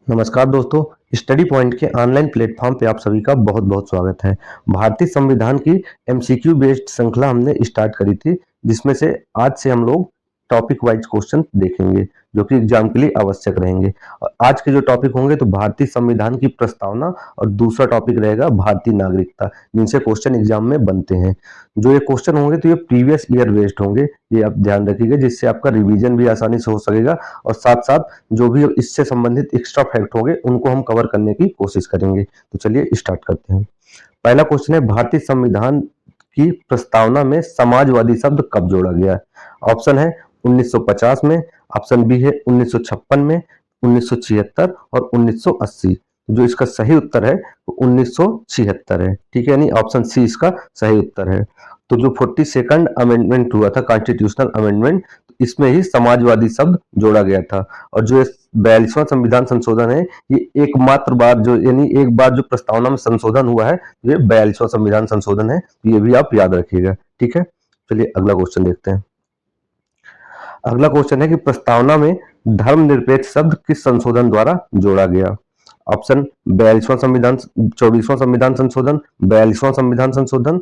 नमस्कार दोस्तों। Study point के ऑनलाइन प्लेटफॉर्म पे आप सभी का बहुत बहुत स्वागत है। भारतीय संविधान की एमसीक्यू बेस्ड श्रृंखला हमने स्टार्ट करी थी, जिसमें से आज से हम लोग टॉपिक वाइज क्वेश्चन देखेंगे जो कि एग्जाम के लिए आवश्यक रहेंगे। और आज के जो टॉपिक होंगे तो भारतीय संविधान की प्रस्तावना और दूसरा टॉपिक रहेगा भारतीय नागरिकता, जिनसे क्वेश्चन एग्जाम में बनते हैं। जो ये क्वेश्चन होंगे तो ये प्रीवियस ईयर बेस्ड होंगे, ये आप ध्यान रखिएगा, जिससे आपका रिवीजन भी आसानी से हो सकेगा और साथ साथ जो भी इससे संबंधित एक्स्ट्रा फैक्ट होंगे उनको हम कवर करने की कोशिश करेंगे। तो चलिए स्टार्ट करते हैं। पहला क्वेश्चन है, भारतीय संविधान की प्रस्तावना में समाजवादी शब्द कब जोड़ा गया? ऑप्शन है 1950 में, ऑप्शन बी है 1956 में, 1976 और 1980। जो इसका सही उत्तर है वो 1976 है। ठीक है, यानी ऑप्शन सी इसका सही उत्तर है। तो जो 42nd अमेंडमेंट हुआ था, कॉन्स्टिट्यूशनल अमेंडमेंट, इसमें ही समाजवादी शब्द जोड़ा गया था। और जो 42वां संविधान संशोधन है, ये एकमात्र बार जो यानी एक बार जो प्रस्तावना में संशोधन हुआ है, ये 42वां संविधान संशोधन है। ये भी आप याद रखिएगा। ठीक है, चलिए अगला क्वेश्चन देखते हैं। अगला क्वेश्चन है कि प्रस्तावना में धर्मनिरपेक्ष शब्द किस संशोधन द्वारा जोड़ा गया? ऑप्शन 42वां संविधान, 24वां संविधान संशोधन, 42वां संविधान संशोधन,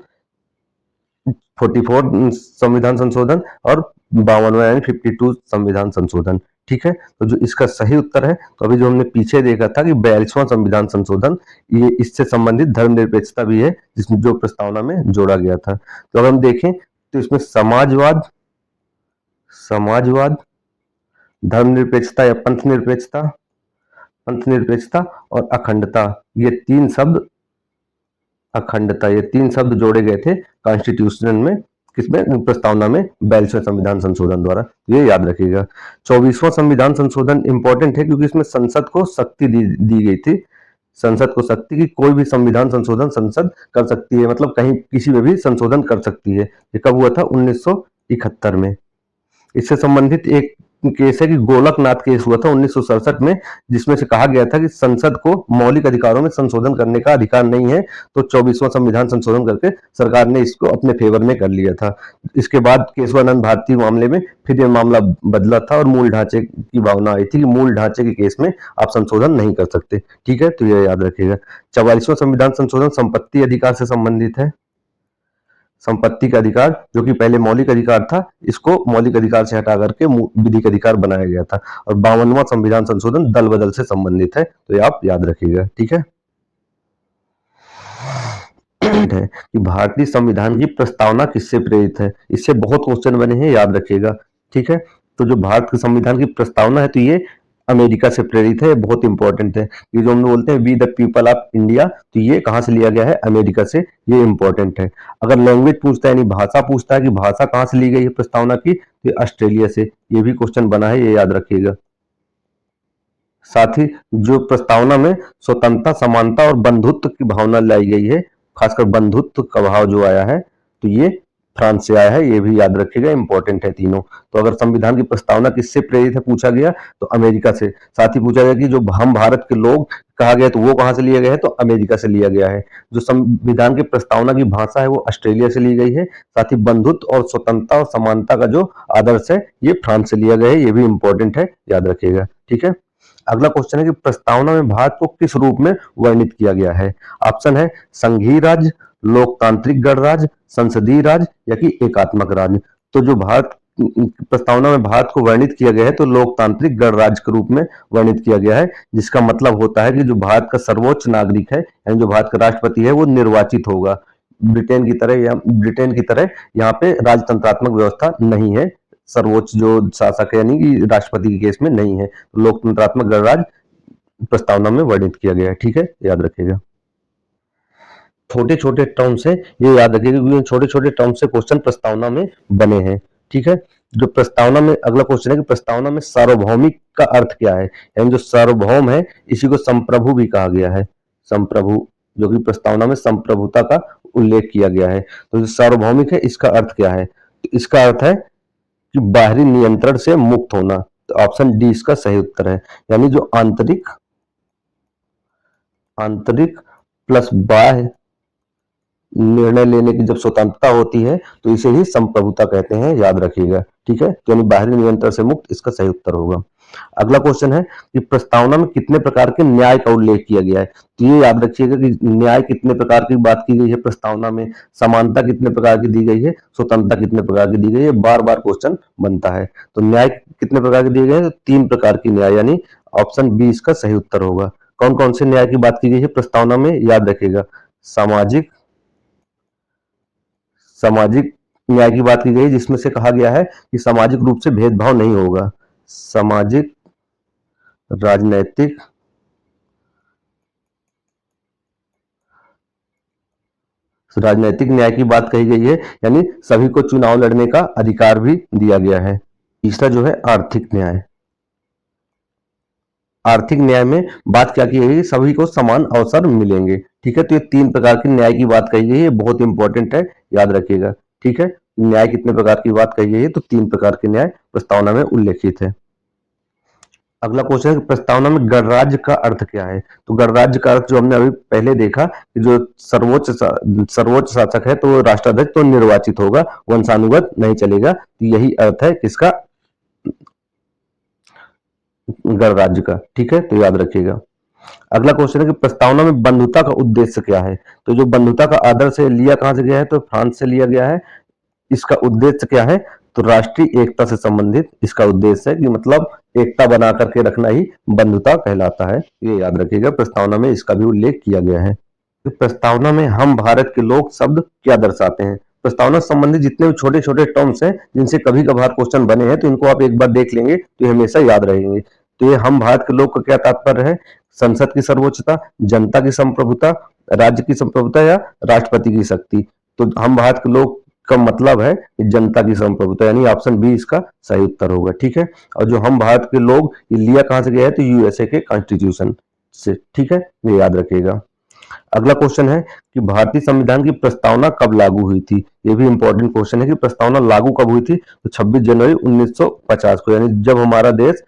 44 संविधान संशोधन और 52वां यानी 52 संविधान संशोधन। ठीक है, तो जो इसका सही उत्तर है, तो अभी जो हमने पीछे देखा था कि 42वां संविधान संशोधन, ये इससे संबंधित धर्मनिरपेक्षता भी है, जिसमें जो प्रस्तावना में जोड़ा गया था। तो अगर हम देखें तो इसमें समाजवाद, समाजवाद, धर्मनिरपेक्षता या पंथ निरपेक्षता, पंथ निरपेक्षता और अखंडता, ये तीन शब्द, अखंडता, ये तीन शब्द जोड़े गए थे कॉन्स्टिट्यूशन में, किसमें? प्रस्तावना में 42वें संविधान संशोधन द्वारा। ये याद रखिएगा। 24वां संविधान संशोधन इंपॉर्टेंट है क्योंकि इसमें संसद को शक्ति दी गई थी। संसद को शक्ति की कोई भी संविधान संशोधन संसद कर सकती है, मतलब कहीं किसी में भी संशोधन कर सकती है। ये कब हुआ था? 1971 में। इससे संबंधित एक केस है कि गोलकनाथ केस हुआ था 1967 में, जिसमें से कहा गया था कि संसद को मौलिक अधिकारों में संशोधन करने का अधिकार नहीं है, तो 24वां संविधान संशोधन करके सरकार ने इसको अपने फेवर में कर लिया था। इसके बाद केशवानंद भारती मामले में फिर यह मामला बदला था और मूल ढांचे की भावना आई थी कि मूल ढांचे के केस में आप संशोधन नहीं कर सकते। ठीक है, तो यह याद रखिएगा। 44वां संविधान संशोधन संपत्ति अधिकार से संबंधित है। संपत्ति का अधिकार, जो कि पहले मौलिक अधिकार था, इसको मौलिक अधिकार से हटा करके विधिक अधिकार बनाया गया था। और 52वां संविधान संशोधन दल बदल से संबंधित है, तो ये आप याद रखिएगा। ठीक है, है कि भारतीय संविधान की प्रस्तावना किससे प्रेरित है? इससे बहुत क्वेश्चन बने हैं, याद रखिएगा। ठीक है, तो जो भारत के संविधान की प्रस्तावना है, तो ये अमेरिका से प्रेरित है। बहुत इंपॉर्टेंट है। ये जो हम बोलते हैं we the people of India, तो ये कहाँ से लिया गया है? अमेरिका से। ये इंपॉर्टेंट है। अगर लैंग्वेज पूछता है यानी भाषा पूछता है कि भाषा कहाँ से ली गई है प्रस्तावना की, तो ये ऑस्ट्रेलिया से। ये भी क्वेश्चन बना है, ये याद रखिएगा। साथ ही जो प्रस्तावना में स्वतंत्रता, समानता और बंधुत्व की भावना लाई गई है, खासकर बंधुत्व का भाव जो आया है, तो ये फ्रांस से आया है। ये भी याद रखिएगा, इंपॉर्टेंट है तीनों। तो अगर संविधान की प्रस्तावना किससे प्रेरित है पूछा गया, तो अमेरिका से। साथ ही पूछा गया कि जो हम भारत के लोग कहा गया, तो वो कहां से लिया गया है, तो अमेरिका से लिया गया है। जो संविधान की प्रस्तावना की भाषा है वो ऑस्ट्रेलिया से ली गई है। साथ ही बंधुत्व और स्वतंत्रता और समानता का जो आदर्श है, ये फ्रांस से लिया गया है। ये भी इंपॉर्टेंट है, याद रखिएगा। ठीक है, अगला क्वेश्चन है कि प्रस्तावना में भारत को किस रूप में वर्णित किया गया है? ऑप्शन है संघीय राज्य, लोकतांत्रिक गणराज्य, संसदीय राज्य या कि एकात्मक राज्य। तो जो भारत प्रस्तावना में भारत को वर्णित किया गया है, तो लोकतांत्रिक गणराज्य के रूप में वर्णित किया गया है, जिसका मतलब होता है कि जो भारत का सर्वोच्च नागरिक है, यानी जो भारत का राष्ट्रपति है, वो निर्वाचित होगा। ब्रिटेन की तरह यहाँ पे राजतंत्रात्मक व्यवस्था नहीं है। सर्वोच्च जो शासक है यानी कि राष्ट्रपति के केस में नहीं है। तो लोकतंत्रात्मक गणराज्य प्रस्तावना में वर्णित किया गया है। ठीक है, याद रखिएगा। छोटे छोटे टर्म से ये याद रखिएगा क्योंकि छोटे छोटे टर्म से क्वेश्चन प्रस्तावना में बने हैं। ठीक है, जो प्रस्तावना में अगला क्वेश्चन है कि प्रस्तावना में सार्वभौमिक का अर्थ क्या है? यानी जो सार्वभौम है, इसी को संप्रभु भी कहा गया है। संप्रभु, जो कि प्रस्तावना में संप्रभुता का उल्लेख किया गया है। तो जो सार्वभौमिक है, इसका अर्थ क्या है? तो इसका अर्थ है कि बाहरी नियंत्रण से मुक्त होना। तो ऑप्शन डी इसका सही उत्तर है। यानी जो आंतरिक, आंतरिक प्लस बाह्य निर्णय लेने की जब स्वतंत्रता होती है, तो इसे ही संप्रभुता कहते हैं, याद रखिएगा। ठीक है, तो यानी बाहरी नियंत्रण से मुक्त इसका सही उत्तर होगा। अगला क्वेश्चन है कि प्रस्तावना में कितने प्रकार के न्याय का उल्लेख किया गया है। तो ये याद रखिएगा कि न्याय कितने प्रकार की बात की गई है प्रस्तावना में, समानता कितने प्रकार की दी गई है, स्वतंत्रता कितने प्रकार की दी गई है, बार बार क्वेश्चन बनता है। तो न्याय कितने प्रकार के दिए गए हैं, तो 3 प्रकार की न्याय, यानी ऑप्शन बी इसका सही उत्तर होगा। कौन कौन से न्याय की बात की गई है प्रस्तावना में, याद रखिएगा। सामाजिक सामाजिक न्याय की बात की गई, जिसमें से कहा गया है कि सामाजिक रूप से भेदभाव नहीं होगा। सामाजिक, राजनैतिक, राजनैतिक न्याय की बात कही गई है, यानी सभी को चुनाव लड़ने का अधिकार भी दिया गया है। तीसरा जो है आर्थिक न्याय। आर्थिक न्याय में बात क्या की गई है, सभी को समान अवसर मिलेंगे। ठीक है, तो ये 3 प्रकार की न्याय की बात कही गई है, बहुत इंपॉर्टेंट है, याद रखिएगा। ठीक है, न्याय कितने प्रकार की बात कही गई है, तो 3 प्रकार के न्याय प्रस्तावना में उल्लेखित है। अगला क्वेश्चन है कि प्रस्तावना में गणराज्य का अर्थ क्या है। तो गणराज्य का अर्थ जो हमने अभी पहले देखा कि जो सर्वोच्च शासक है तो वो राष्ट्राध्यक्ष तो निर्वाचित होगा, वंशानुगत नहीं चलेगा। तो यही अर्थ है किसका, गणराज्य का। ठीक है, तो याद रखिएगा। अगला क्वेश्चन है कि प्रस्तावना में बंधुता का उद्देश्य क्या है। तो जो बंधुता का आदर्श है लिया कहां से गया है, तो फ्रांस से लिया गया है। इसका उद्देश्य क्या है, तो राष्ट्रीय एकता से संबंधित इसका उद्देश्य है कि मतलब एकता बना करके रखना ही बंधुता कहलाता है। ये याद रखिएगा, प्रस्तावना में इसका भी उल्लेख किया गया है। तो प्रस्तावना में हम भारत के लोग शब्द क्या दर्शाते हैं। प्रस्तावना से संबंधित जितने भी छोटे छोटे टर्म्स हैं जिनसे कभी कभार क्वेश्चन बने हैं, तो इनको आप एक बार देख लेंगे तो ये हमेशा याद रहेंगे। तो ये हम भारत के लोग का क्या तात्पर्य है, संसद की सर्वोच्चता, जनता की संप्रभुता, राज्य की संप्रभुता या राष्ट्रपति की शक्ति। तो हम भारत के लोग का मतलब है कि जनता की संप्रभुता, यानी ऑप्शन बी इसका सही उत्तर होगा। ठीक है, और जो हम भारत के लोग, ये लिया कहां से गया है, तो यूएसए के कॉन्स्टिट्यूशन से। ठीक है, ये याद रखिएगा। अगला क्वेश्चन है कि भारतीय संविधान की प्रस्तावना कब लागू हुई थी। ये भी इंपॉर्टेंट क्वेश्चन है कि प्रस्तावना लागू कब हुई थी, तो 26 जनवरी 1950 को, यानी जब हमारा देश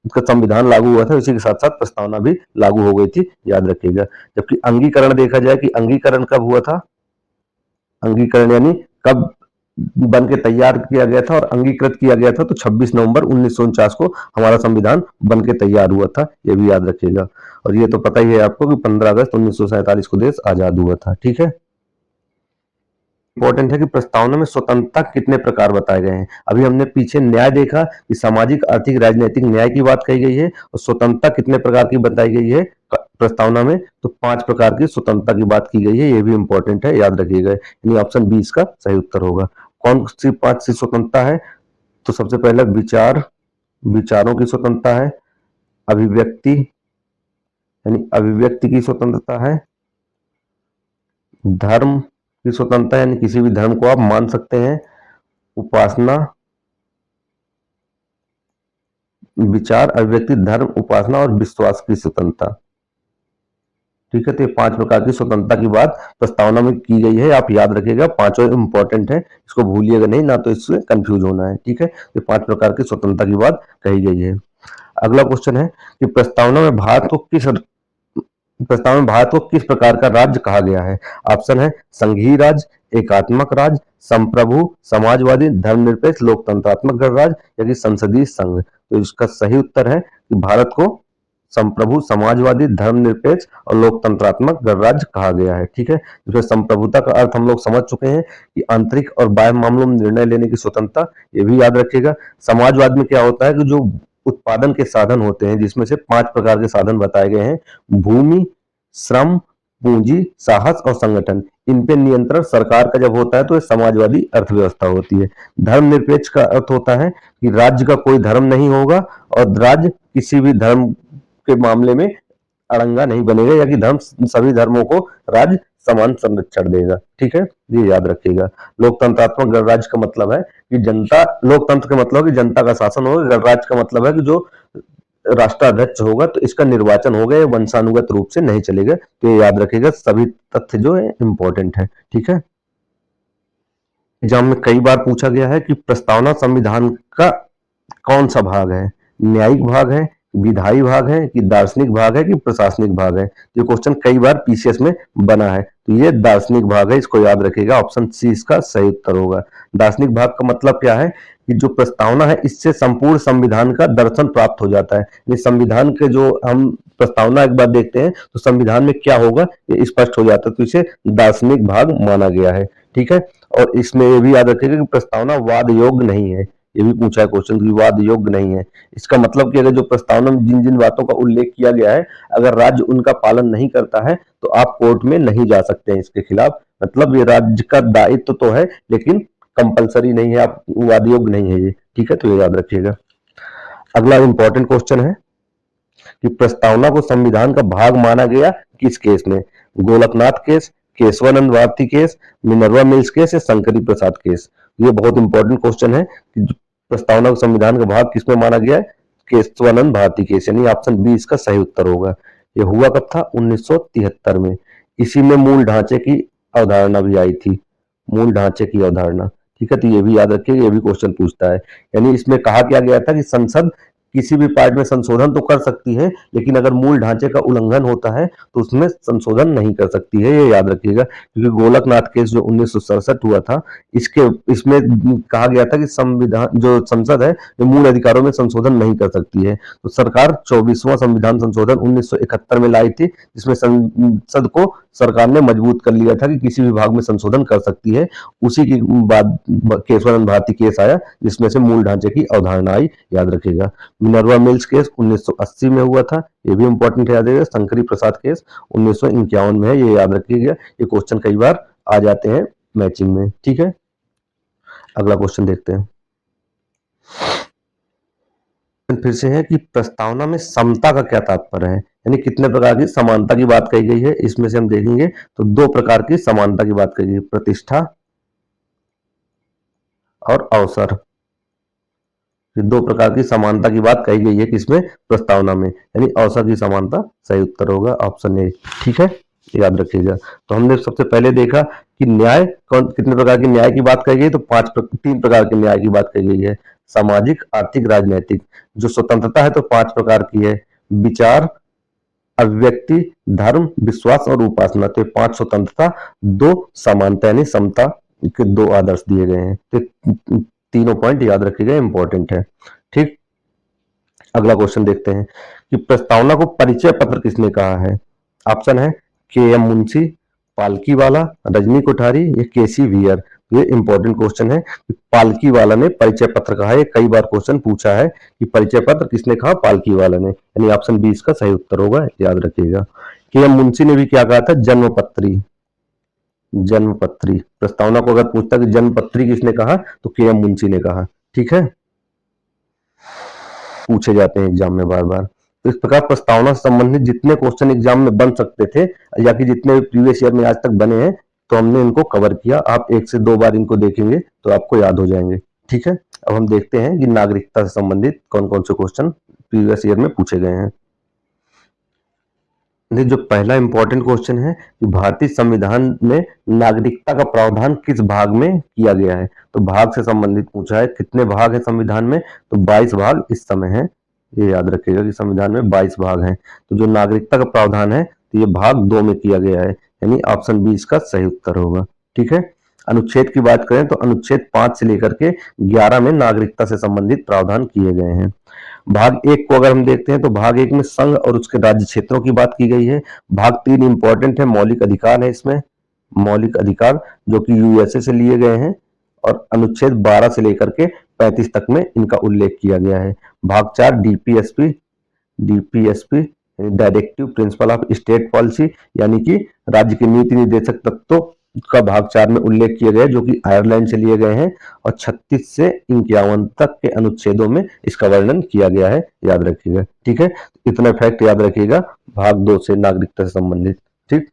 का संविधान लागू हुआ था, इसी के साथ साथ प्रस्तावना भी लागू हो गई थी, याद रखिएगा। जबकि अंगीकरण देखा जाए कि अंगीकरण कब हुआ था, अंगीकरण यानी कब बन के तैयार किया गया था और अंगीकृत किया गया था, तो 26 नवंबर 1949 को हमारा संविधान बन के तैयार हुआ था, ये भी याद रखिएगा। और ये तो पता ही है आपको कि 15 अगस्त 1947 को देश आजाद हुआ था। ठीक है, इंपॉर्टेंट है कि प्रस्तावना में स्वतंत्रता कितने प्रकार बताए गए हैं। अभी हमने पीछे न्याय देखा कि सामाजिक, आर्थिक, राजनीतिक न्याय की बात कही गई है, और स्वतंत्रता कितने प्रकार की बताई गई है प्रस्तावना में, तो 5 प्रकार की स्वतंत्रता की बात की गई है, ये भी इंपॉर्टेंट है, याद रखिएगा। यानी ऑप्शन बी इसका सही उत्तर होगा। कौन सी 5 सी स्वतंत्रता है, तो सबसे पहले विचारों की स्वतंत्रता है, अभिव्यक्ति यानी अभिव्यक्ति की स्वतंत्रता है, धर्म की स्वतंत्रता यानी किसी भी धर्म को आप मान सकते हैं, उपासना, विचार, अभिव्यक्ति, धर्म, उपासना और विश्वास की स्वतंत्रता। ठीक है, तो ये 5 प्रकार की स्वतंत्रता की बात प्रस्तावना में की गई है, आप याद रखिएगा, पांचों इंपॉर्टेंट है, इसको भूलिएगा नहीं, ना तो इससे कंफ्यूज होना है। ठीक है, तो 5 प्रकार की स्वतंत्रता की बात कही गई है। अगला क्वेश्चन है कि प्रस्ताव में भारत को किस प्रकार का राज्य कहा गया है। ऑप्शन है संघीय राज्य, एकात्मक राज्य, संप्रभु, समाजवादी, धर्मनिरपेक्ष, लोकतंत्रात्मक गणराज्य या कि संसदीय संघ। तो इसका सही उत्तर है कि भारत को संप्रभु, समाजवादी, धर्मनिरपेक्ष और लोकतंत्रात्मक गणराज्य कहा गया है। ठीक है, जिसमें संप्रभुता का अर्थ हम लोग समझ चुके हैं कि आंतरिक और बाह्य मामलों में निर्णय लेने की स्वतंत्रता, ये भी याद रखिएगा। समाजवाद में क्या होता है कि जो उत्पादन के साधन होते हैं, जिसमें से 5 प्रकार के साधन बताए गए हैं, भूमि, श्रम, पूंजी, साहस और संगठन, इन पे नियंत्रण सरकार का जब होता है तो ये समाजवादी अर्थव्यवस्था होती है। धर्मनिरपेक्ष का अर्थ होता है कि राज्य का कोई धर्म नहीं होगा और राज्य किसी भी धर्म के मामले में अड़ंगा नहीं बनेगा, या कि धर्म, सभी धर्मों को राज्य समान संरक्षण देगा। ठीक है, ये याद रखिएगा। लोकतंत्रात्मक गणराज्य का मतलब है कि जनता, लोकतंत्र का मतलब है कि जनता का शासन होगा, गणराज्य का मतलब है कि जो राष्ट्राध्यक्ष होगा तो इसका निर्वाचन होगा, ये वंशानुगत रूप से नहीं चलेगा। तो ये याद रखिएगा, सभी तथ्य जो है इंपॉर्टेंट है। ठीक है, एग्जाम में कई बार पूछा गया है कि प्रस्तावना संविधान का कौन सा भाग है, न्यायिक भाग है, विधायी भाग है कि दार्शनिक भाग है कि प्रशासनिक भाग है। ये क्वेश्चन कई बार पीसीएस में बना है, तो ये दार्शनिक भाग है, इसको याद रखिएगा। ऑप्शन सी इसका सही उत्तर होगा। दार्शनिक भाग का मतलब क्या है कि जो प्रस्तावना है इससे संपूर्ण संविधान का दर्शन प्राप्त हो जाता है। ये संविधान के जो हम प्रस्तावना एक बार देखते हैं तो संविधान में क्या होगा ये स्पष्ट हो जाता है, तो इसे दार्शनिक भाग माना गया है। ठीक है, और इसमें ये भी याद रखिएगा कि प्रस्तावना वाद योग्य नहीं है। ये भी पूछा है क्वेश्चन की वाद योग्य नहीं है। इसका मतलब कि अगर जो प्रस्तावना में जिन जिन बातों का उल्लेख किया गया है अगर राज्य उनका पालन नहीं करता है तो आप कोर्ट में नहीं जा सकते हैं इसके खिलाफ। मतलब ये राज्य का दायित्व तो है लेकिन कंपलसरी नहीं है, आप वाद योग्य नहीं है ये। ठीक है, तो ये याद रखिएगा। अगला इंपॉर्टेंट क्वेश्चन है कि प्रस्तावना को संविधान का भाग माना गया किस केस में? Golaknath case, Keshavananda Bharati case, Minerva Mills case या शंकरी प्रसाद केस? ये बहुत इंपॉर्टेंट क्वेश्चन है कि प्रस्तावना को संविधान का भाग किसमें माना गया है? केशवानंद भारती केस, यानी ऑप्शन बी इसका सही उत्तर होगा। ये हुआ कब था? 1973 में। इसी में मूल ढांचे की अवधारणा भी आई थी, मूल ढांचे की अवधारणा। ठीक है, तो ये भी याद रखिए, ये भी क्वेश्चन पूछता है। यानी इसमें कहा क्या गया था कि संसद किसी भी पार्ट में संशोधन तो कर सकती है लेकिन अगर मूल ढांचे का उल्लंघन होता है तो उसमें संशोधन नहीं कर सकती है, ये याद रखिएगा। क्योंकि गोलकनाथ केस जो 1967 हुआ था इसके इसमें कहा गया था कि संविधान जो संसद है ये मूल अधिकारों में संशोधन नहीं कर सकती है। तो सरकार 24वां संविधान संशोधन 1971 में लाई थी जिसमें संसद को सरकार ने मजबूत कर लिया था कि किसी भी भाग में संशोधन कर सकती है। उसी के बाद केशवानंद भारती केस आया जिसमें से मूल ढांचे की अवधारणा आई, याद रखिएगा। मिनर्वा मिल्स केस 1980 में हुआ था, ये भी इंपॉर्टेंट याद रखिएगा। शंकरी प्रसाद केस 1951 में है, ये याद रखिएगा। ये क्वेश्चन कई बार आ जाते हैं मैचिंग में। ठीक है, अगला क्वेश्चन देखते हैं। फिर से है कि प्रस्तावना में समता का क्या तात्पर्य है, यानी कितने प्रकार की समानता की बात कही गई है। इसमें से हम देखेंगे तो दो प्रकार की समानता की बात कही गई, प्रतिष्ठा और अवसर। ये दो प्रकार की समानता की बात कही गई है किसमें? प्रस्तावना में, यानी अवसर की समानता सही उत्तर होगा ऑप्शन ए। ठीक है, याद रखिएगा। तो हमने सबसे पहले देखा कि न्याय कौन कितने प्रकार के न्याय की बात कही गई, तो तीन प्रकार के न्याय की बात कही गई है, सामाजिक, आर्थिक, राजनैतिक। जो स्वतंत्रता है तो 5 प्रकार की है, विचार, अभिव्यक्ति, धर्म, विश्वास और उपासना। तो 5 स्वतंत्रता, 2 समानता यानी समता के 2 आदर्श दिए गए हैं। तो तीनों पॉइंट याद रखिएगा, इंपॉर्टेंट है। ठीक, अगला क्वेश्चन देखते हैं कि प्रस्तावना को परिचय पत्र किसने कहा है? ऑप्शन है के एम मुंशी, पालकी वाला, रजनी कोठारी या केसी वियर। ये इंपॉर्टेंट क्वेश्चन है कि पालकी वाला ने परिचय पत्र कहा है। कई बार क्वेश्चन पूछा है कि परिचय पत्र किसने कहा? पालकी वाला ने, यानी ऑप्शन बी इसका सही उत्तर होगा, याद रखिएगा। के एम मुंशी ने भी क्या कहा था? जन्मपत्री। जन्मपत्री प्रस्तावना को अगर पूछता कि जन्मपत्री किसने कहा तो के एम मुंशी ने कहा। ठीक है, पूछे जाते हैं एग्जाम में बार बार। तो इस प्रकार प्रस्तावना से संबंधित जितने क्वेश्चन एग्जाम में बन सकते थे या कि जितने प्रीवियस ईयर में आज तक बने हैं तो हमने इनको कवर किया। आप 1 से 2 बार इनको देखेंगे तो आपको याद हो जाएंगे। ठीक है, अब हम देखते हैं कि नागरिकता से संबंधित कौन कौन से क्वेश्चन प्रीवियस ईयर में पूछे गए हैं। जो पहला इंपॉर्टेंट क्वेश्चन है कि भारतीय संविधान में नागरिकता का प्रावधान किस भाग में किया गया है? तो भाग से संबंधित पूछा है। कितने भाग है संविधान में? तो 22 भाग इस समय है। ये याद रखिएगा कि संविधान में 22 भाग हैं। तो जो नागरिकता का प्रावधान है तो ये भाग 2 में किया गया है, यानी ऑप्शन बी इसका सही उत्तर होगा। ठीक है, अनुच्छेद की बात करें तो अनुच्छेद 5 से लेकर के 11 में नागरिकता से संबंधित प्रावधान किए गए हैं। भाग 1 को अगर हम देखते हैं तो भाग 1 में संघ और उसके राज्य क्षेत्रों की बात की गई है। भाग 3 इंपॉर्टेंट है, मौलिक अधिकार है। इसमें मौलिक अधिकार जो कि यूएसए से लिए गए हैं और अनुच्छेद 12 से लेकर के 35 तक में इनका उल्लेख किया गया है। भाग 4 DPSP, DPSP directive principle of state policy, यानी कि राज्य के नीति निर्देशक तत्वों का भाग 4 में उल्लेख किए गए जो कि आयरलैंड से लिए गए हैं और 36 से 51 तक के अनुच्छेदों में इसका वर्णन किया गया है, याद रखिएगा। ठीक है, इतना फैक्ट याद रखिएगा भाग 2 से नागरिकता से संबंधित। ठीक,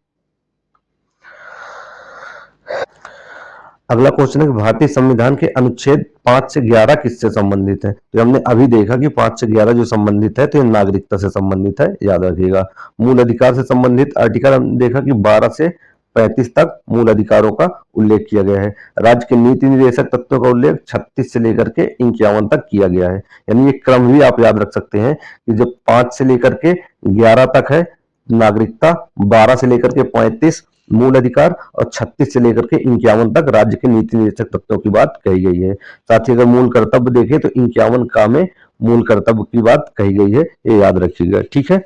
अगला क्वेश्चन है कि भारतीय संविधान के अनुच्छेद 5 से 11 किससे संबंधित है? तो हमने अभी देखा कि 5 से 11 जो संबंधित है तो ये नागरिकता से संबंधित है, याद रखिएगा। मूल अधिकार से संबंधित आर्टिकल हमने देखा कि 12 से 35 तक मूल अधिकारों का उल्लेख किया गया है। राज्य के नीति निर्देशक तत्वों का उल्लेख 36 से लेकर के 51 तक किया गया है। यानी ये क्रम भी आप याद रख सकते हैं कि जब 5 से लेकर के 11 तक है नागरिकता, 12 से लेकर के 35 मूल अधिकार, और 36 से लेकर के 51 तक राज्य के नीति निर्देशक तत्वों की बात कही गई है। साथ ही अगर मूल कर्तव्य देखें तो 51 का में मूल कर्तव्य की बात कही गई है, ये याद रखिएगा। ठीक है,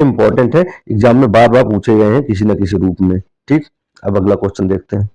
इंपॉर्टेंट है, एग्जाम में बार बार पूछे गए हैं किसी न किसी रूप में। ठीक, अब अगला क्वेश्चन देखते हैं।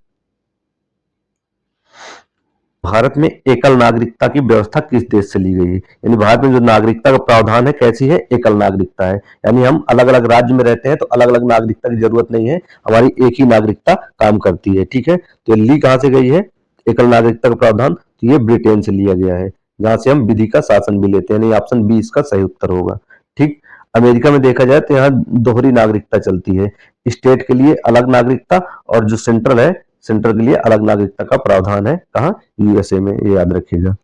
भारत में एकल नागरिकता की व्यवस्था किस देश से ली गई है? यानी भारत में जो नागरिकता का प्रावधान है कैसी है? एकल नागरिकता है, यानी हम अलग अलग राज्य में रहते हैं तो अलग अलग नागरिकता की जरूरत नहीं है, हमारी एक ही नागरिकता काम करती है। ठीक है, तो ये ली कहां से गई है एकल नागरिकता का प्रावधान? तो ये ब्रिटेन से लिया गया है, जहां से हम विधि का शासन भी लेते हैं। ऑप्शन बी इसका सही उत्तर होगा। ठीक, अमेरिका में देखा जाए तो यहाँ दोहरी नागरिकता चलती है, स्टेट के लिए अलग नागरिकता और जो सेंट्रल है, सेंटर के लिए अलग नागरिकता का प्रावधान है। कहाँ? यूएसए में, ये याद रखिएगा।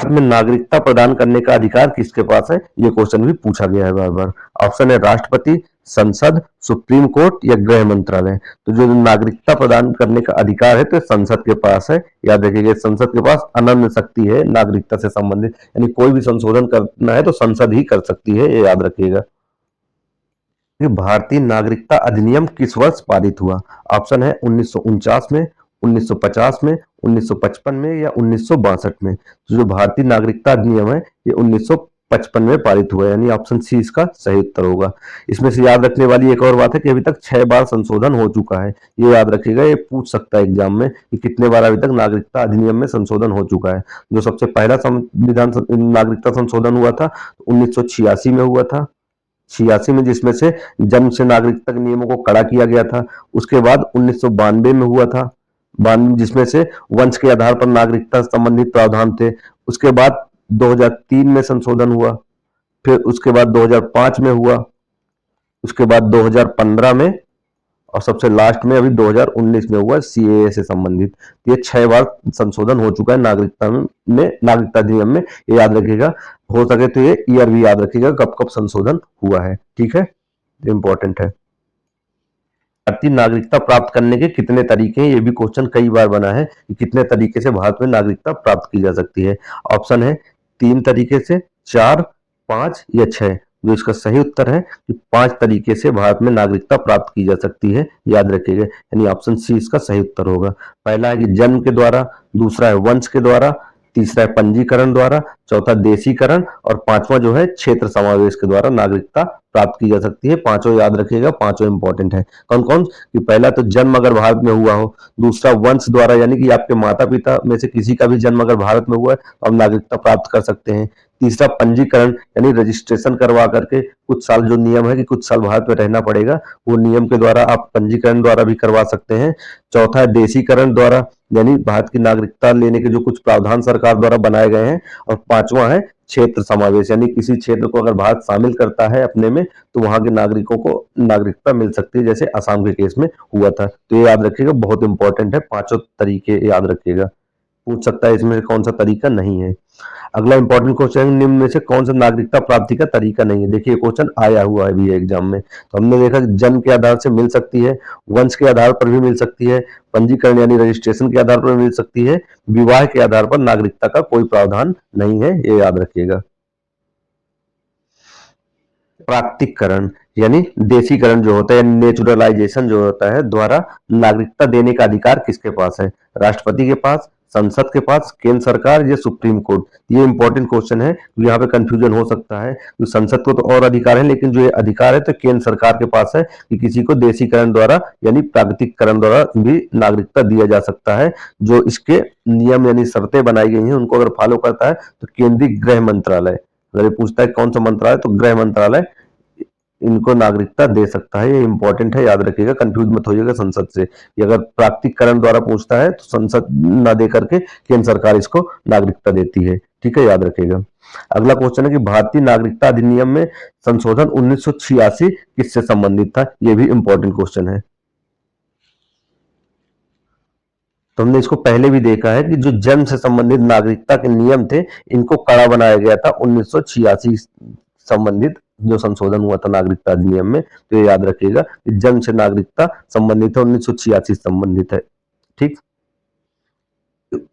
में नागरिकता प्रदान करने का अधिकार किसके पास है? ये क्वेश्चन भी पूछा गया है बार बार। ऑप्शन है राष्ट्रपति, संसद, सुप्रीम कोर्ट या गृह मंत्रालय। तो जो नागरिकता प्रदान करने का अधिकार है तो संसद के पास है, याद रखिएगा। संसद के पास अनन्य शक्ति है नागरिकता से संबंधित, यानी कोई भी संशोधन करना है तो संसद ही कर सकती है, ये याद रखिएगा। भारतीय नागरिकता अधिनियम किस वर्ष पारित हुआ? ऑप्शन है 1949 में, 1950 में, 1955 में या 1962 में। तो जो भारतीय नागरिकता अधिनियम है ये 1955 में पारित हुआ है, यानी ऑप्शन सी इसका सही उत्तर होगा। इसमें से याद रखने वाली एक और बात है कि अभी तक 6 बार संशोधन हो चुका है, ये याद रखिएगा। ये पूछ सकता है एग्जाम में कि कितने बार अभी तक नागरिकता अधिनियम में संशोधन हो चुका है। जो सबसे पहला संविधान नागरिकता संशोधन हुआ था 1986 में हुआ था, 86 में, जिसमें से जन्म से नागरिकता के नियमों को कड़ा किया गया था। उसके बाद 1992 में हुआ था, 92 जिसमें से वंश के आधार पर नागरिकता संबंधित प्रावधान थे। उसके बाद 2003 में संशोधन हुआ, फिर उसके बाद 2005 में हुआ, उसके बाद 2015 में, और सबसे लास्ट में अभी 2019 में हुआ सीएए से संबंधित। ये 6 बार संशोधन हो चुका है नागरिकता में, नागरिकता अधिनियम में, ये याद रखिएगा। हो सके तो ये ईयर भी याद रखिएगा कब कब संशोधन हुआ है। ठीक है, इंपॉर्टेंट है। भारतीय नागरिकता प्राप्त करने के कितने तरीके हैं? ये भी क्वेश्चन कई बार बना है कि कितने तरीके से भारत में नागरिकता प्राप्त की जा सकती है। ऑप्शन है 3 तरीके से, 4, 5 या 6। जो इसका सही उत्तर है कि 5 तरीके से भारत में नागरिकता प्राप्त की जा सकती है, याद रखिएगा। यानी ऑप्शन सी इसका सही उत्तर होगा। पहला है कि जन्म के द्वारा, दूसरा है वंश के द्वारा, तीसरा है पंजीकरण द्वारा, चौथा देशीकरण, और पांचवा जो है क्षेत्र समावेश के द्वारा नागरिकता प्राप्त की जा सकती है। पांचों याद रखिएगा, पांचों इंपॉर्टेंट है। कौन कौन? कि पहला तो जन्म अगर भारत में हुआ हो, दूसरा वंश द्वारा, यानी कि आपके माता पिता में से किसी का भी जन्म अगर भारत में हुआ है तो आप नागरिकता प्राप्त कर सकते हैं। तीसरा पंजीकरण, यानी रजिस्ट्रेशन करवा करके कुछ साल, जो नियम है कि कुछ साल भारत में रहना पड़ेगा, वो नियम के द्वारा आप पंजीकरण द्वारा भी करवा सकते हैं। चौथा है देशीकरण द्वारा, यानी भारत की नागरिकता लेने के जो कुछ प्रावधान सरकार द्वारा बनाए गए हैं। और पांचवा है क्षेत्र समावेश, यानी किसी क्षेत्र को अगर भारत शामिल करता है अपने में तो वहां के नागरिकों को नागरिकता मिल सकती है, जैसे असम के केस में हुआ था। तो ये याद रखिएगा, बहुत इंपॉर्टेंट है, पांचों तरीके याद रखिएगा। पूछ सकता है इसमें से कौन सा तरीका नहीं है। अगला इंपॉर्टेंट क्वेश्चन है, निम्न में से कौन सा नागरिकता प्राप्ति का तरीका नहीं है? देखिए क्वेश्चन आया हुआ है भी एग्जाम में। तो हमने देखा कि जन्म के आधार से मिल सकती है, वंश के आधार पर भी मिल सकती है, पंजीकरण यानी रजिस्ट्रेशन के आधार पर मिल सकती है, विवाह के आधार पर नागरिकता का कोई प्रावधान नहीं है, ये याद रखिएगा। प्राक्तिकरण यानी देशीकरण जो होता है, नेचुरलाइजेशन जो होता है, द्वारा नागरिकता देने का अधिकार किसके पास है? राष्ट्रपति के पास, संसद के पास, केंद्र सरकार या सुप्रीम कोर्ट? ये इंपॉर्टेंट क्वेश्चन है, यहाँ पे कंफ्यूजन हो सकता है। तो संसद को तो और अधिकार है, लेकिन जो ये अधिकार है तो केंद्र सरकार के पास है कि किसी को देशीकरण द्वारा यानी प्राकृतिकरण द्वारा भी नागरिकता दिया जा सकता है। जो इसके नियम यानी शर्तें बनाई गई हैं उनको अगर फॉलो करता है तो केंद्रीय गृह मंत्रालय, अगर ये पूछता है कौन सा मंत्रालय, तो गृह मंत्रालय इनको नागरिकता दे सकता है। ये इंपॉर्टेंट है, याद रखिएगा, कंफ्यूज मत होइएगा संसद से। ये अगर प्राक्तिकरण द्वारा पूछता है तो संसद ना दे करके केंद्र सरकार इसको नागरिकता देती है। ठीक है, याद रखिएगा। अगला क्वेश्चन है कि भारतीय नागरिकता अधिनियम में संशोधन 1986 किससे संबंधित था? ये भी इंपॉर्टेंट क्वेश्चन है। तो हमने इसको पहले भी देखा है कि जो जन्म से संबंधित नागरिकता के नियम थे इनको कड़ा बनाया गया था 1986 संबंधित जो संशोधन हुआ था नागरिकता अधिनियम में। तो ये याद रखिएगा कि जन्म से नागरिकता संबंधित है, 1986 संबंधित है। ठीक,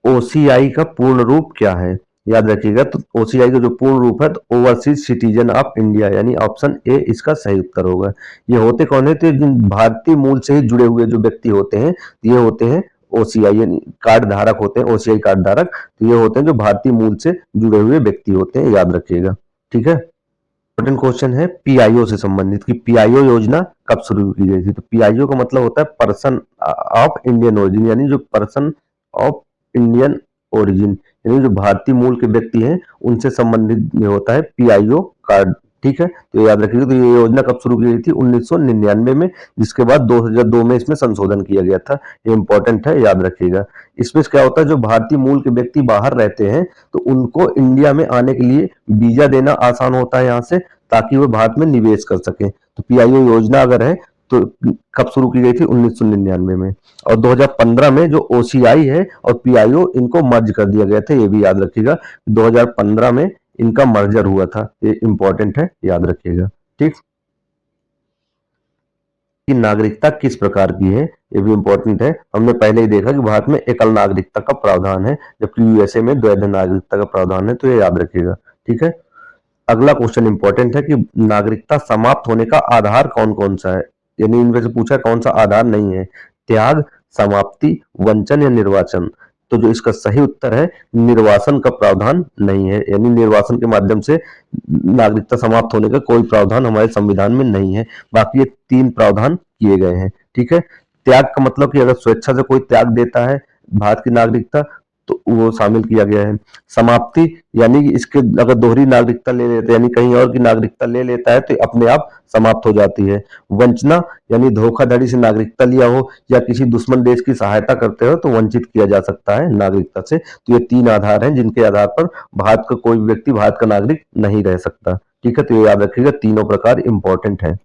ओसीआई का पूर्ण रूप क्या है? याद रखिएगा। तो ओसीआई का जो पूर्ण रूप है तो ओवरसीज सिटीजन ऑफ इंडिया, यानी ऑप्शन ए इसका सही उत्तर होगा। ये होते कौन है? तो जिन भारतीय मूल से ही जुड़े हुए जो व्यक्ति होते हैं ये होते हैं ओसीआई, यानी कार्ड धारक होते हैं, ओसीआई कार्ड धारक। तो ये होते हैं जो भारतीय मूल से जुड़े हुए व्यक्ति होते हैं, याद रखिएगा। ठीक है। इंपॉर्टेंट क्वेश्चन है पीआईओ से संबंधित कि पीआईओ योजना कब शुरू की गई थी। तो पीआईओ का मतलब होता है पर्सन ऑफ इंडियन ओरिजिन, यानी जो पर्सन ऑफ इंडियन ओरिजिन, यानी जो भारतीय मूल के व्यक्ति हैं उनसे संबंधित में होता है पीआईओ कार्ड। ठीक है, तो याद रखिएगा। तो ये योजना कब शुरू की गई थी? 1999 में, जिसके बाद 2002 में इसमें संशोधन किया गया था। ये इंपॉर्टेंट है, याद रखिएगा। इसमें क्या होता है, जो भारतीय मूल के व्यक्ति बाहर रहते हैं तो उनको इंडिया में आने के लिए वीजा देना आसान होता है यहाँ से, ताकि वो भारत में निवेश कर सके। तो पीआईओ योजना अगर है तो कब शुरू की गई थी? 1999 में। और 2015 में जो ओसीआई है और पीआईओ इनको मर्ज कर दिया गया था, ये भी याद रखिएगा। 2015 में इनका मर्जर हुआ था, ये इंपॉर्टेंट है, याद रखिएगा। ठीक। की नागरिकता किस प्रकार की है, ये भी इंपॉर्टेंट है। हमने पहले ही देखा कि भारत में एकल नागरिकता का प्रावधान है, जबकि यूएसए में द्वैध नागरिकता का प्रावधान है, तो ये याद रखिएगा। ठीक है। अगला क्वेश्चन इंपॉर्टेंट है कि नागरिकता समाप्त होने का आधार कौन कौन सा है, यानी इनमें से पूछा कौन सा आधार नहीं है, त्याग, समाप्ति, वंचन या निर्वाचन। तो जो इसका सही उत्तर है, निर्वासन का प्रावधान नहीं है, यानी निर्वासन के माध्यम से नागरिकता समाप्त होने का कोई प्रावधान हमारे संविधान में नहीं है। बाकी ये 3 प्रावधान किए गए हैं। ठीक है। त्याग का मतलब कि अगर स्वेच्छा से कोई त्याग देता है भारत की नागरिकता तो वो शामिल किया गया है। समाप्ति यानी कि इसके अगर दोहरी नागरिकता ले लेते यानी कहीं और की नागरिकता ले लेता है तो अपने आप समाप्त हो जाती है। वंचना यानी धोखाधड़ी से नागरिकता लिया हो या किसी दुश्मन देश की सहायता करते हो तो वंचित किया जा सकता है नागरिकता से। तो ये 3 आधार हैं जिनके आधार पर भारत का कोई व्यक्ति भारत का नागरिक नहीं रह सकता। ठीक है, तो ये याद रखिएगा, तीनों प्रकार इंपॉर्टेंट है।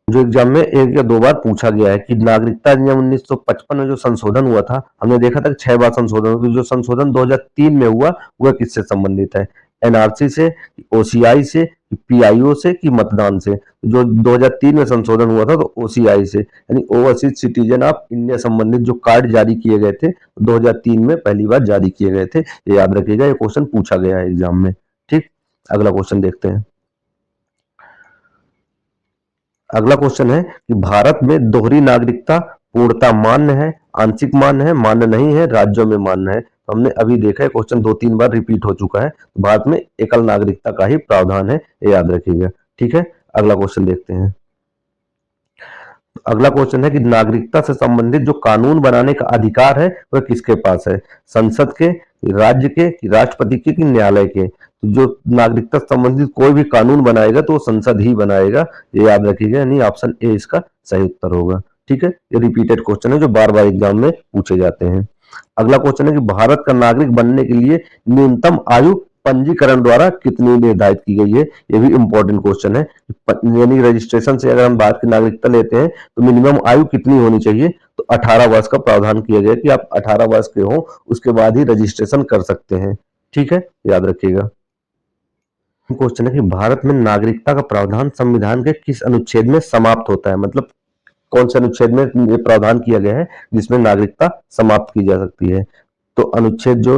जो एग्जाम में 1 या 2 बार पूछा गया है कि नागरिकता अधिनियम 1955 में जो संशोधन हुआ था, हमने देखा था कि 6 बार संशोधन हुआ, तो जो संशोधन 2003 में हुआ वह किससे संबंधित है? एनआरसी से, ओसीआई से, पीआईओ से कि मतदान से? जो 2003 में संशोधन हुआ था तो ओसीआई से, यानी ओवरसीज सिटीजन ऑफ इंडिया संबंधित जो कार्ड जारी किए गए थे 2003 में पहली बार जारी किए गए थे। ये याद रखिएगा, ये क्वेश्चन पूछा गया है एग्जाम में। ठीक, अगला क्वेश्चन देखते हैं। अगला क्वेश्चन है कि भारत में दोहरी नागरिकता पूर्णतः मान्य है, आंशिक मान्य है, मान्य नहीं है, राज्यों में मान्य है? तो हमने अभी देखा है, क्वेश्चन 2-3 बार रिपीट हो चुका है। तो भारत में एकल नागरिकता का ही प्रावधान है, ये याद रखिएगा। ठीक है, अगला क्वेश्चन देखते हैं। अगला क्वेश्चन है कि नागरिकता से संबंधित जो कानून बनाने का अधिकार है वह किसके पास है? संसद के, राज्य के, राष्ट्रपति के कि न्यायालय के? तो जो नागरिकता से संबंधित कोई भी कानून बनाएगा तो वो संसद ही बनाएगा, ये याद रखिएगा, यानी ऑप्शन ए इसका सही उत्तर होगा। ठीक है, ये रिपीटेड क्वेश्चन है जो बार बार एग्जाम में पूछे जाते हैं। अगला क्वेश्चन है कि भारत का नागरिक बनने के लिए न्यूनतम आयु पंजीकरण द्वारा कितनी निर्धारित की गई है? ये भी इंपॉर्टेंट क्वेश्चन है। यानी रजिस्ट्रेशन से अगर हम भारत की नागरिकता लेते हैं तो मिनिमम आयु कितनी होनी चाहिए? तो 18 वर्ष का प्रावधान किया गया कि आप 18 वर्ष के हो उसके बाद ही रजिस्ट्रेशन कर सकते हैं। ठीक है, याद रखिएगा। क्वेश्चन है कि भारत में नागरिकता का प्रावधान संविधान के किस अनुच्छेद में समाप्त होता है? मतलब कौन से अनुच्छेद में ये प्रावधान किया गया है जिसमें नागरिकता समाप्त की जा सकती है? तो अनुच्छेद जो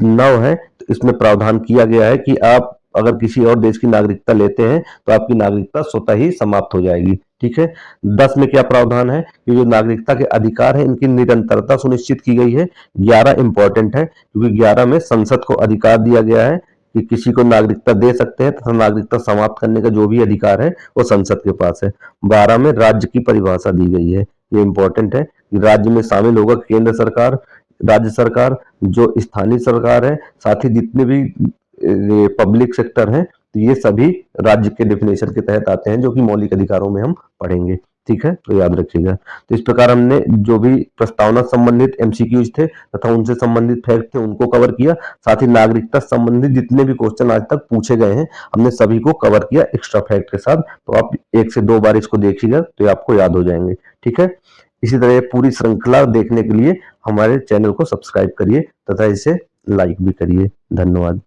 9 है तो इसमें प्रावधान किया गया है कि आप अगर किसी और देश की नागरिकता लेते हैं तो आपकी नागरिकता स्वतः ही समाप्त हो जाएगी। ठीक है। 10 में क्या प्रावधान है कि जो नागरिकता के अधिकार है इनकी निरंतरता सुनिश्चित की गई है। 11 इंपॉर्टेंट है क्योंकि 11 में संसद को अधिकार दिया गया है कि किसी को नागरिकता दे सकते हैं तथा नागरिकता समाप्त करने का जो भी अधिकार है वो संसद के पास है। 12 में राज्य की परिभाषा दी गई है, ये इंपॉर्टेंट है कि राज्य में शामिल होगा केंद्र सरकार, राज्य सरकार, जो स्थानीय सरकार है, साथ ही जितने भी पब्लिक सेक्टर है तो ये सभी राज्य के डेफिनेशन के तहत आते हैं जो कि मौलिक अधिकारों में हम पढ़ेंगे। ठीक है, तो याद रखिएगा। तो इस प्रकार हमने जो भी प्रस्तावना संबंधित एमसीक्यूज थे तथा उनसे संबंधित फैक्ट थे उनको कवर किया, साथ ही नागरिकता संबंधित जितने भी क्वेश्चन आज तक पूछे गए हैं हमने सभी को कवर किया एक्स्ट्रा फैक्ट के साथ। तो आप 1 से 2 बार इसको देखिएगा तो ये आपको याद हो जाएंगे। ठीक है, इसी तरह पूरी श्रृंखला देखने के लिए हमारे चैनल को सब्सक्राइब करिए तथा इसे लाइक भी करिए। धन्यवाद।